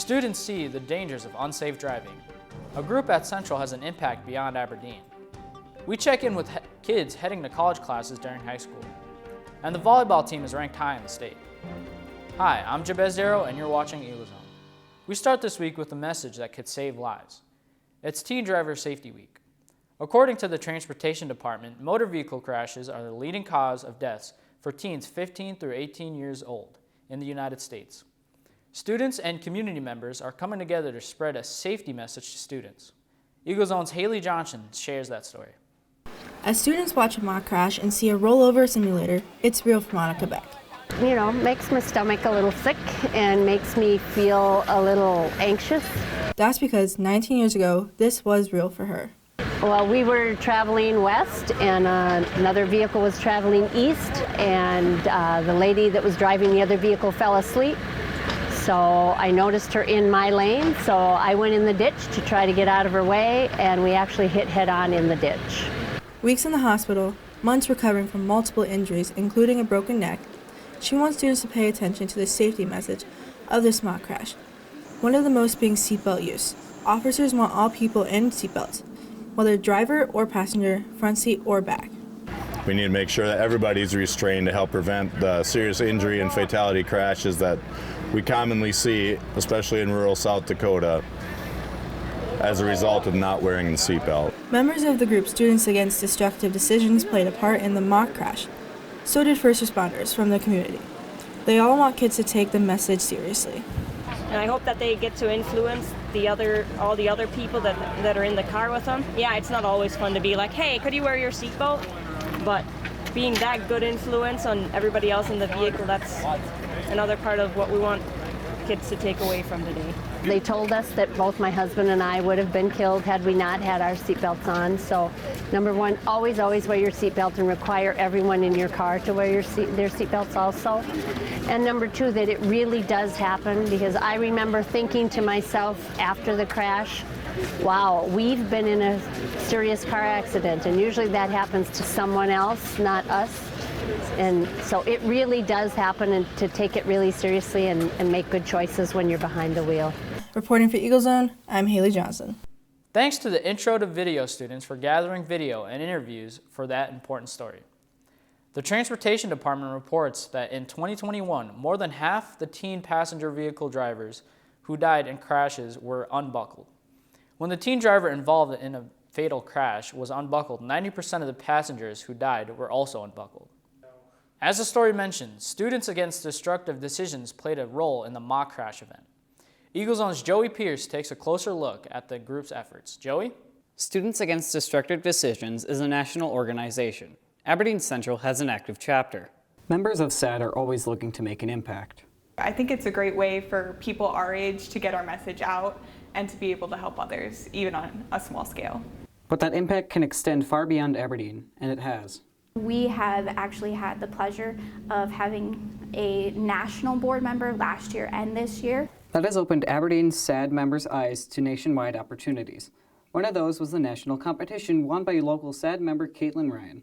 Students see the dangers of unsafe driving. A group at Central has an impact beyond Aberdeen. We check in with kids heading to college classes during high school. And the volleyball team is ranked high in the state. Hi, I'm Jabez Darrow and you're watching Eagle Zone. We start this week with a message that could save lives. It's Teen Driver Safety Week. According to the Transportation Department, motor vehicle crashes are the leading cause of deaths for teens 15 through 18 years old in the United States. Students and community members are coming together to spread a safety message to students. Eagle Zone's Haley Johnson shares that story. As students watch a mock crash and see a rollover simulator, it's real for Monica Beck. You know, makes my stomach a little sick and makes me feel a little anxious. That's because 19 years ago, this was real for her. Well, we were traveling west and another vehicle was traveling east, and the lady that was driving the other vehicle fell asleep. So I noticed her in my lane, so I went in the ditch to try to get out of her way, and we actually hit head-on in the ditch. Weeks in the hospital, months recovering from multiple injuries, including a broken neck, she wants students to pay attention to the safety message of this mock crash. One of the most being seatbelt use. Officers want all people in seatbelts, whether driver or passenger, front seat or back. We need to make sure that everybody's restrained to help prevent the serious injury and fatality crashes that we commonly see, especially in rural South Dakota, as a result of not wearing the seatbelt. Members of the group Students Against Destructive Decisions played a part in the mock crash. So did first responders from the community. They all want kids to take the message seriously. And I hope that they get to influence all the other people that are in the car with them. Yeah, it's not always fun to be like, hey, could you wear your seatbelt? But being that good influence on everybody else in the vehicle, that's another part of what we want kids to take away from today. They told us that both my husband and I would have been killed had we not had our seatbelts on. So, number one, always wear your seatbelt and require everyone in your car to wear their seatbelts also. And number two, that it really does happen, because I remember thinking to myself after the crash, wow, we've been in a serious car accident, and usually that happens to someone else, not us. And so it really does happen, and to take it really seriously and make good choices when you're behind the wheel. Reporting for Eagle Zone, I'm Haley Johnson. Thanks to the Intro to Video students for gathering video and interviews for that important story. The Transportation Department reports that in 2021, more than half the teen passenger vehicle drivers who died in crashes were unbuckled. When the teen driver involved in a fatal crash was unbuckled, 90% of the passengers who died were also unbuckled. As the story mentioned, Students Against Destructive Decisions played a role in the mock crash event. Eagle Zone's Joey Pierce takes a closer look at the group's efforts. Joey? Students Against Destructive Decisions is a national organization. Aberdeen Central has an active chapter. Members of SAD are always looking to make an impact. I think it's a great way for people our age to get our message out and to be able to help others, even on a small scale. But that impact can extend far beyond Aberdeen, and it has. We have actually had the pleasure of having a national board member last year and this year. That has opened Aberdeen's SAD members' eyes to nationwide opportunities. One of those was the national competition won by local SAD member Caitlin Ryan.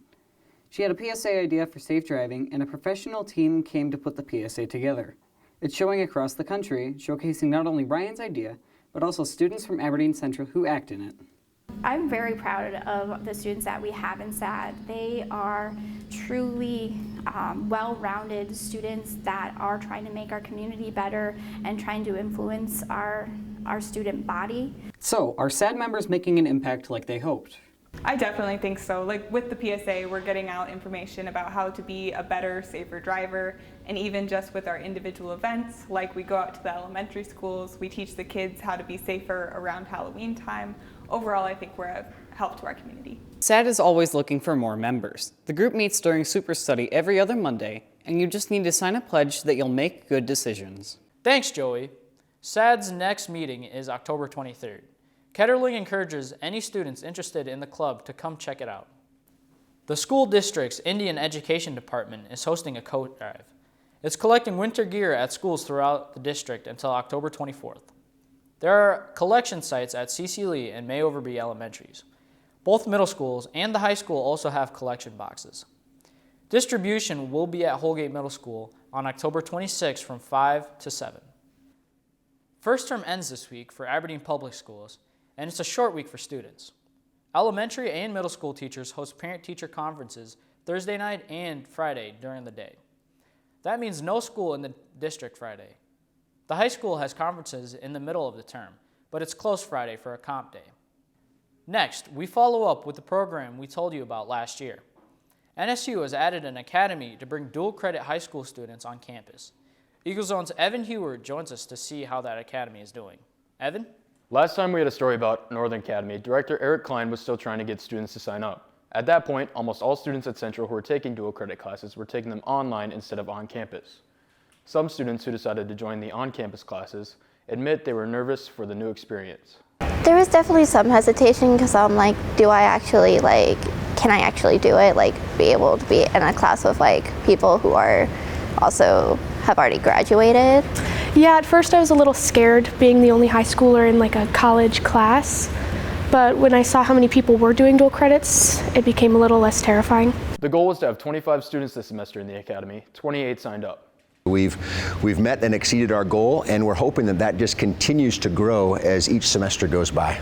She had a PSA idea for safe driving, and a professional team came to put the PSA together. It's showing across the country, showcasing not only Ryan's idea, but also students from Aberdeen Central who act in it. I'm very proud of the students that we have in SAD. They are truly well-rounded students that are trying to make our community better and trying to influence our student body. So, are SAD members making an impact like they hoped? I definitely think so. Like with the PSA, we're getting out information about how to be a better, safer driver, and even just with our individual events, like we go out to the elementary schools, we teach the kids how to be safer around Halloween time. Overall, I think we're a help to our community. SAD is always looking for more members. The group meets during Super Study every other Monday, and you just need to sign a pledge that you'll make good decisions. Thanks, Joey. SAD's next meeting is October 23rd. Ketterling encourages any students interested in the club to come check it out. The school district's Indian Education Department is hosting a COD Drive. It's collecting winter gear at schools throughout the district until October 24th. There are collection sites at C.C. Lee and May Overby Elementaries. Both middle schools and the high school also have collection boxes. Distribution will be at Holgate Middle School on October 26th from 5 to 7. First term ends this week for Aberdeen Public Schools, and it's a short week for students. Elementary and middle school teachers host parent-teacher conferences Thursday night and Friday during the day. That means no school in the district Friday. The high school has conferences in the middle of the term, but it's closed Friday for a comp day. Next, we follow up with the program we told you about last year. NSU has added an academy to bring dual credit high school students on campus. Eagle Zone's Evan Heward joins us to see how that academy is doing. Evan? Last time we had a story about Northern Academy, Director Eric Klein was still trying to get students to sign up. At that point, almost all students at Central who were taking dual credit classes were taking them online instead of on campus. Some students who decided to join the on-campus classes admit they were nervous for the new experience. There was definitely some hesitation because I'm like, can I actually do it? Be able to be in a class with people who are also have already graduated. Yeah, at first I was a little scared being the only high schooler in a college class, but when I saw how many people were doing dual credits, it became a little less terrifying. The goal was to have 25 students this semester in the academy. 28 signed up. We've met and exceeded our goal, and we're hoping that just continues to grow as each semester goes by.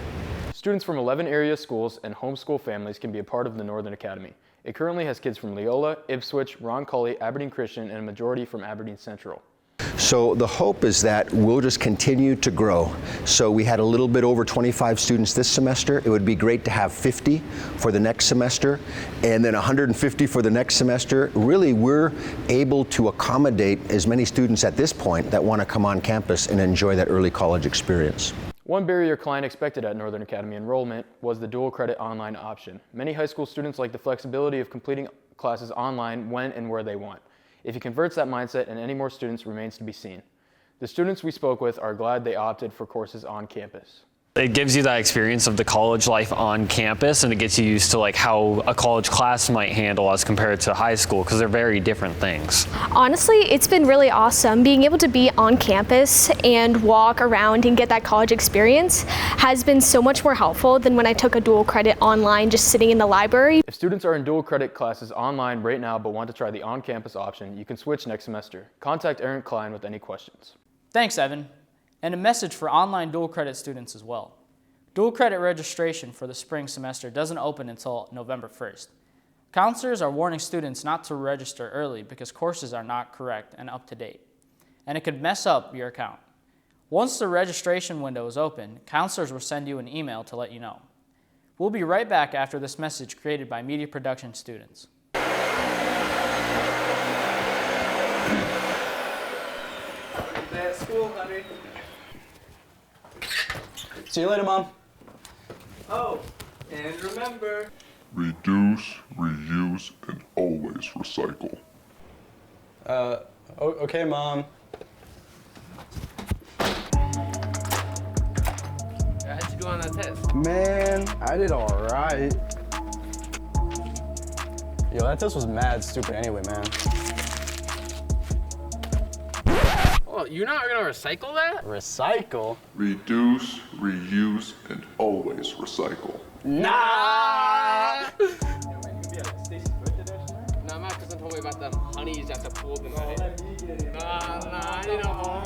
Students from 11 area schools and homeschool families can be a part of the Northern Academy. It currently has kids from Leola, Ipswich, Roncalli, Aberdeen Christian, and a majority from Aberdeen Central. So the hope is that we'll just continue to grow. So we had a little bit over 25 students this semester. It would be great to have 50 for the next semester, and then 150 for the next semester. Really, we're able to accommodate as many students at this point that want to come on campus and enjoy that early college experience. One barrier Klein expected at Northern Academy enrollment was the dual credit online option. Many high school students like the flexibility of completing classes online when and where they want. If he converts that mindset and any more students remains to be seen. The students we spoke with are glad they opted for courses on campus. It gives you that experience of the college life on campus, and it gets you used to how a college class might handle as compared to high school, because they're very different things. Honestly, it's been really awesome. Being able to be on campus and walk around and get that college experience has been so much more helpful than when I took a dual credit online just sitting in the library. If students are in dual credit classes online right now but want to try the on-campus option, you can switch next semester. Contact Aaron Klein with any questions. Thanks, Evan. And a message for online dual credit students as well. Dual credit registration for the spring semester doesn't open until November 1st. Counselors are warning students not to register early because courses are not correct and up to date, and it could mess up your account. Once the registration window is open, counselors will send you an email to let you know. We'll be right back after this message created by media production students. At school, honey. See you later, Mom. Oh, and remember, reduce, reuse, and always recycle. Okay, Mom. How'd you do on that test? Man, I did all right. Yo, that test was mad stupid anyway, man. Oh, you're not gonna recycle that? Recycle? Reduce, reuse, and always recycle. Nah! Nah, my cousin told me about them honeys at the pool tonight. Nah, I need a home.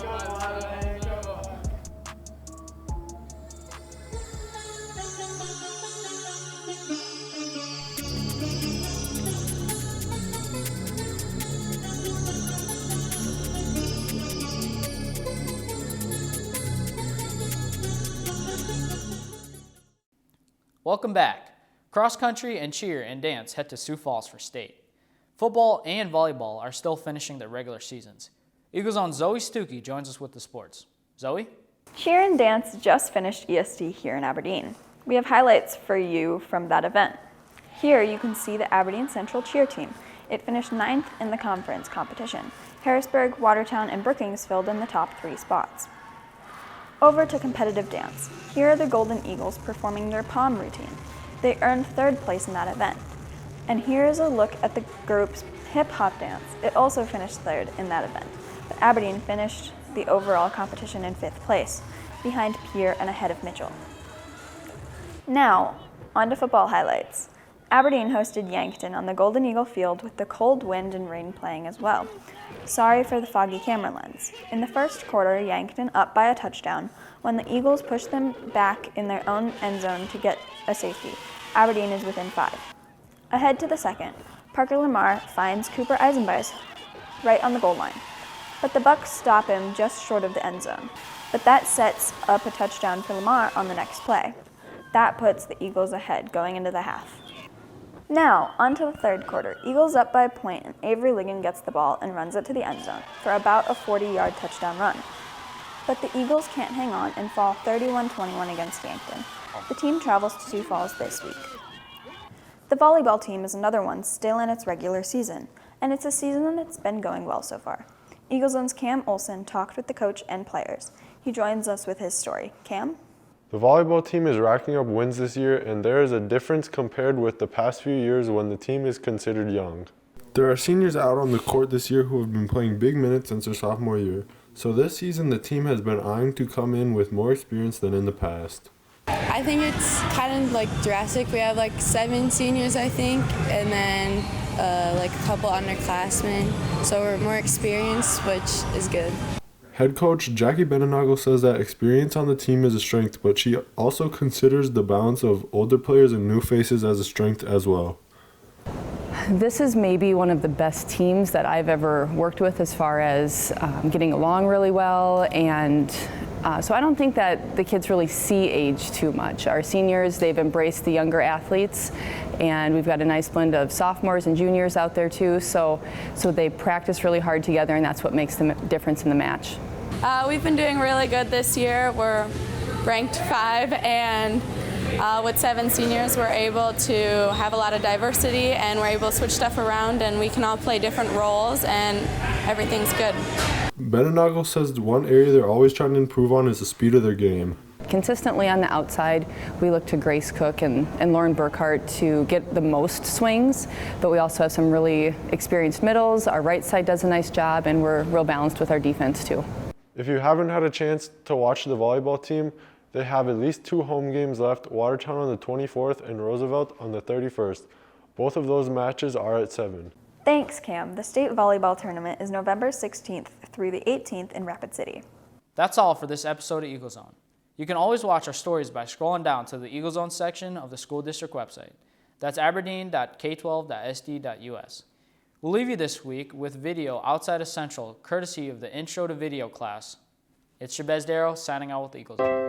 Welcome back. Cross country and cheer and dance head to Sioux Falls for state. Football and volleyball are still finishing their regular seasons. Eagle Zone's Zoe Stuckey joins us with the sports. Zoe? Cheer and dance just finished ESD here in Aberdeen. We have highlights for you from that event. Here you can see the Aberdeen Central cheer team. It finished 9th in the conference competition. Harrisburg, Watertown, and Brookings filled in the top 3 spots. Over to competitive dance. Here are the Golden Eagles performing their palm routine. They earned 3rd place in that event. And here is a look at the group's hip-hop dance. It also finished 3rd in that event. But Aberdeen finished the overall competition in 5th place, behind Pierre and ahead of Mitchell. Now, on to football highlights. Aberdeen hosted Yankton on the Golden Eagle Field with the cold wind and rain playing as well. Sorry for the foggy camera lens. In the first quarter, Yankton up by a touchdown when the Eagles pushed them back in their own end zone to get a safety. Aberdeen is within 5. Ahead to the second, Parker Lamar finds Cooper Eisenbeis right on the goal line. But the Bucks stop him just short of the end zone. But that sets up a touchdown for Lamar on the next play. That puts the Eagles ahead going into the half. Now, on to the third quarter. Eagles up by a point, and Avery Ligon gets the ball and runs it to the end zone for about a 40-yard touchdown run. But the Eagles can't hang on and fall 31-21 against Yankton. The team travels to Sioux Falls this week. The volleyball team is another one still in its regular season, and it's a season that's been going well so far. Eagle Zone's Cam Olson talked with the coach and players. He joins us with his story. Cam? The volleyball team is racking up wins this year, and there is a difference compared with the past few years when the team is considered young. There are seniors out on the court this year who have been playing big minutes since their sophomore year, so this season the team has been eyeing to come in with more experience than in the past. I think it's kind of like drastic. We have like 7 seniors, I think, and then like a couple underclassmen, so we're more experienced, which is good. Head coach Jackie Benenagel says that experience on the team is a strength, but she also considers the balance of older players and new faces as a strength as well. This is maybe one of the best teams that I've ever worked with as far as getting along really well, and so I don't think that the kids really see age too much. Our seniors, they've embraced the younger athletes, and we've got a nice blend of sophomores and juniors out there too, so they practice really hard together, and that's what makes the difference in the match. We've been doing really good this year. We're ranked 5, and with 7 seniors, we're able to have a lot of diversity, and we're able to switch stuff around, and we can all play different roles, and everything's good. Benenagel says one area they're always trying to improve on is the speed of their game. Consistently on the outside, we look to Grace Cook and Lauren Burkhart to get the most swings, but we also have some really experienced middles. Our right side does a nice job, and we're real balanced with our defense too. If you haven't had a chance to watch the volleyball team, they have at least 2 home games left, Watertown on the 24th and Roosevelt on the 31st. Both of those matches are at 7. Thanks, Cam. The state volleyball tournament is November 16th through the 18th in Rapid City. That's all for this episode of Eagle Zone. You can always watch our stories by scrolling down to the Eagle Zone section of the school district website. That's aberdeen.k12.sd.us. We'll leave you this week with video outside of Central, courtesy of the Intro to Video class. It's Shabazz Darrow signing out with Eagle Zone.